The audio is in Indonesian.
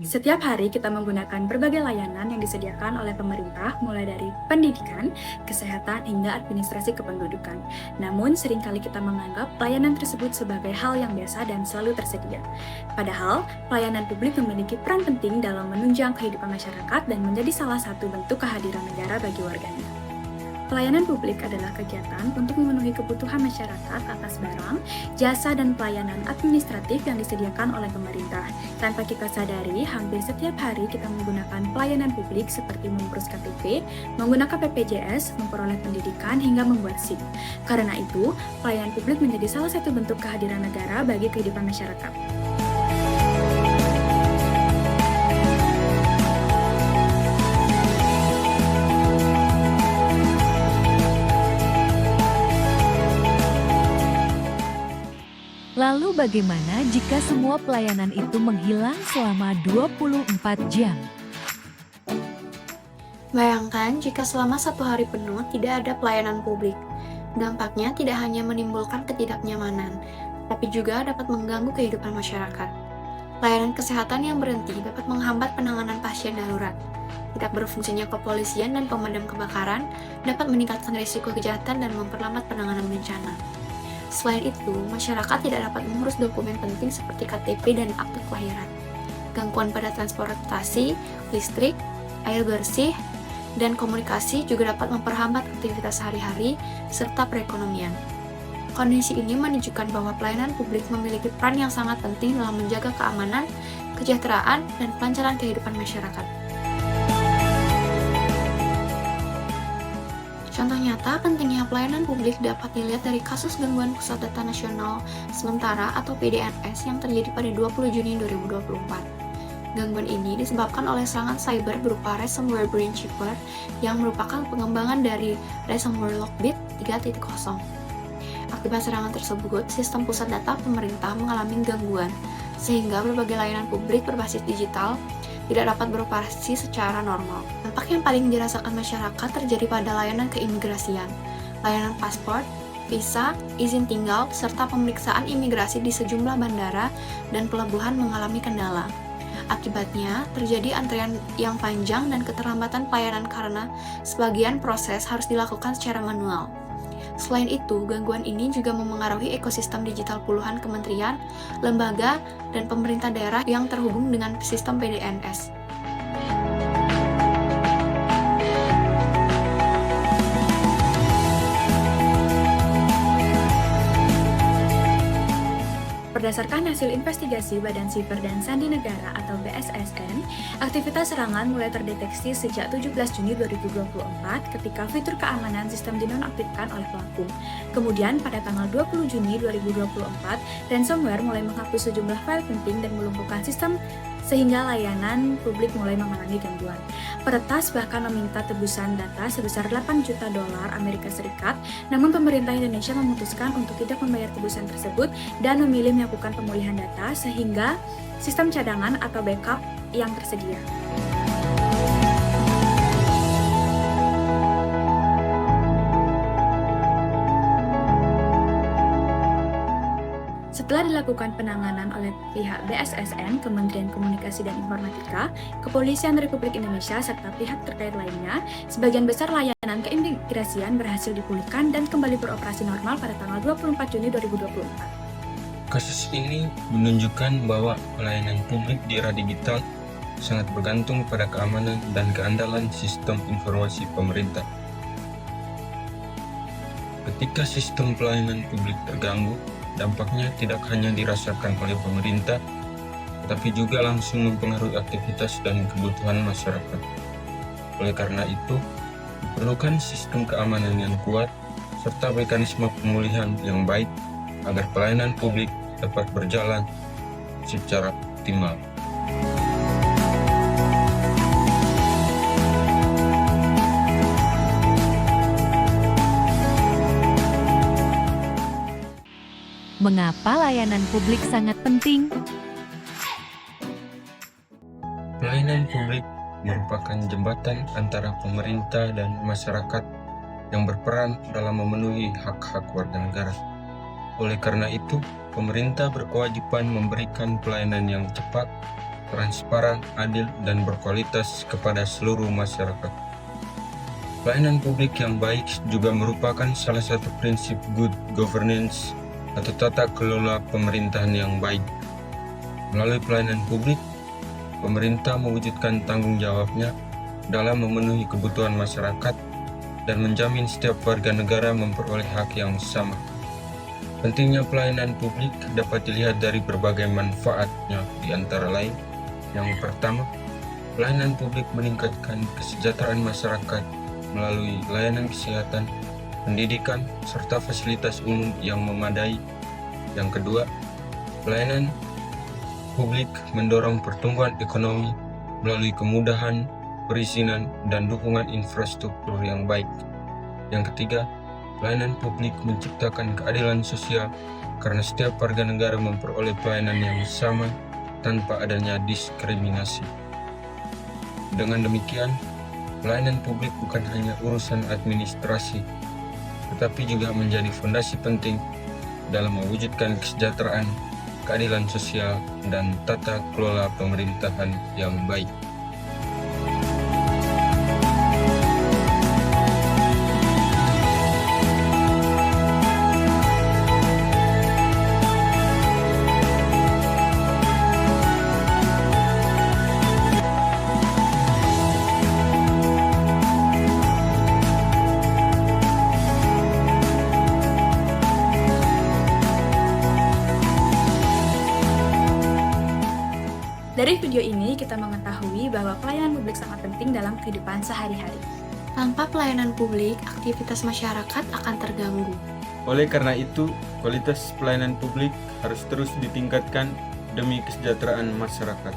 Setiap hari kita menggunakan berbagai layanan yang disediakan oleh pemerintah, mulai dari pendidikan, kesehatan, hingga administrasi kependudukan. Namun, seringkali kita menganggap pelayanan tersebut sebagai hal yang biasa dan selalu tersedia. Padahal, pelayanan publik memiliki peran penting dalam menunjang kehidupan masyarakat dan menjadi salah satu bentuk kehadiran negara bagi warganya. Pelayanan publik adalah kegiatan untuk memenuhi kebutuhan masyarakat atas barang, jasa, dan pelayanan administratif yang disediakan oleh pemerintah. Tanpa kita sadari, hampir setiap hari kita menggunakan pelayanan publik seperti mengurus KTP, menggunakan BPJS, memperoleh pendidikan, hingga membuat SIM. Karena itu, pelayanan publik menjadi salah satu bentuk kehadiran negara bagi kehidupan masyarakat. Lalu bagaimana jika semua pelayanan itu menghilang selama 24 jam? Bayangkan jika selama satu hari penuh tidak ada pelayanan publik. Dampaknya tidak hanya menimbulkan ketidaknyamanan, tapi juga dapat mengganggu kehidupan masyarakat. Pelayanan kesehatan yang berhenti dapat menghambat penanganan pasien darurat. Tidak berfungsinya kepolisian dan pemadam kebakaran dapat meningkatkan risiko kejahatan dan memperlambat penanganan bencana. Selain itu, masyarakat tidak dapat mengurus dokumen penting seperti KTP dan akte kelahiran. Gangguan pada transportasi, listrik, air bersih, dan komunikasi juga dapat memperhambat aktivitas sehari-hari serta perekonomian. Kondisi ini menunjukkan bahwa pelayanan publik memiliki peran yang sangat penting dalam menjaga keamanan, kesejahteraan, dan kelancaran kehidupan masyarakat. Contoh nyata pentingnya pelayanan publik dapat dilihat dari kasus gangguan pusat data nasional sementara atau PDNS yang terjadi pada 20 Juni 2024. Gangguan ini disebabkan oleh serangan cyber berupa ransomware Brainchipper yang merupakan pengembangan dari ransomware Lockbit 3.0. Akibat serangan tersebut, sistem pusat data pemerintah mengalami gangguan, sehingga berbagai layanan publik berbasis digital tidak dapat beroperasi secara normal. Dampak yang paling dirasakan masyarakat terjadi pada layanan keimigrasian, layanan paspor, visa, izin tinggal, serta pemeriksaan imigrasi di sejumlah bandara dan pelabuhan mengalami kendala. Akibatnya, terjadi antrean yang panjang dan keterlambatan pelayanan karena sebagian proses harus dilakukan secara manual. Selain itu, gangguan ini juga memengaruhi ekosistem digital puluhan kementerian, lembaga, dan pemerintah daerah yang terhubung dengan sistem PDNS. Berdasarkan hasil investigasi Badan Siber dan Sandi Negara atau BSSN, aktivitas serangan mulai terdeteksi sejak 17 Juni 2024 ketika fitur keamanan sistem dinonaktifkan oleh pelaku. Kemudian pada tanggal 20 Juni 2024, ransomware mulai menghapus sejumlah file penting dan melumpuhkan sistem sehingga layanan publik mulai mengalami gangguan. Peretas bahkan meminta tebusan data sebesar 8 juta dolar Amerika Serikat, namun pemerintah Indonesia memutuskan untuk tidak membayar tebusan tersebut dan memilih melakukan pemulihan data sehingga sistem cadangan atau backup yang tersedia. Setelah dilakukan penanganan oleh pihak BSSN, Kementerian Komunikasi dan Informatika, Kepolisian Republik Indonesia, serta pihak terkait lainnya, sebagian besar layanan keimigrasian berhasil dipulihkan dan kembali beroperasi normal pada tanggal 24 Juni 2024. Kasus ini menunjukkan bahwa pelayanan publik di era digital sangat bergantung pada keamanan dan keandalan sistem informasi pemerintah. Ketika sistem pelayanan publik terganggu, dampaknya tidak hanya dirasakan oleh pemerintah, tetapi juga langsung mempengaruhi aktivitas dan kebutuhan masyarakat. Oleh karena itu, diperlukan sistem keamanan yang kuat serta mekanisme pemulihan yang baik agar pelayanan publik dapat berjalan secara optimal. Mengapa layanan publik sangat penting? Pelayanan publik merupakan jembatan antara pemerintah dan masyarakat yang berperan dalam memenuhi hak-hak warga negara. Oleh karena itu, pemerintah berkewajiban memberikan pelayanan yang cepat, transparan, adil, dan berkualitas kepada seluruh masyarakat. Pelayanan publik yang baik juga merupakan salah satu prinsip good governance atau tata kelola pemerintahan yang baik. Melalui pelayanan publik, pemerintah mewujudkan tanggung jawabnya dalam memenuhi kebutuhan masyarakat dan menjamin setiap warga negara memperoleh hak yang sama. Pentingnya pelayanan publik dapat dilihat dari berbagai manfaatnya, di antara lain: yang pertama, pelayanan publik meningkatkan kesejahteraan masyarakat melalui layanan kesehatan, pendidikan, serta fasilitas umum yang memadai. Yang kedua, pelayanan publik mendorong pertumbuhan ekonomi melalui kemudahan, perizinan, dan dukungan infrastruktur yang baik. Yang ketiga, pelayanan publik menciptakan keadilan sosial karena setiap warga negara memperoleh pelayanan yang sama tanpa adanya diskriminasi. Dengan demikian, pelayanan publik bukan hanya urusan administrasi, tetapi juga menjadi fondasi penting dalam mewujudkan kesejahteraan, keadilan sosial, dan tata kelola pemerintahan yang baik. Dari video ini kita mengetahui bahwa pelayanan publik sangat penting dalam kehidupan sehari-hari. Tanpa pelayanan publik, aktivitas masyarakat akan terganggu. Oleh karena itu, kualitas pelayanan publik harus terus ditingkatkan demi kesejahteraan masyarakat.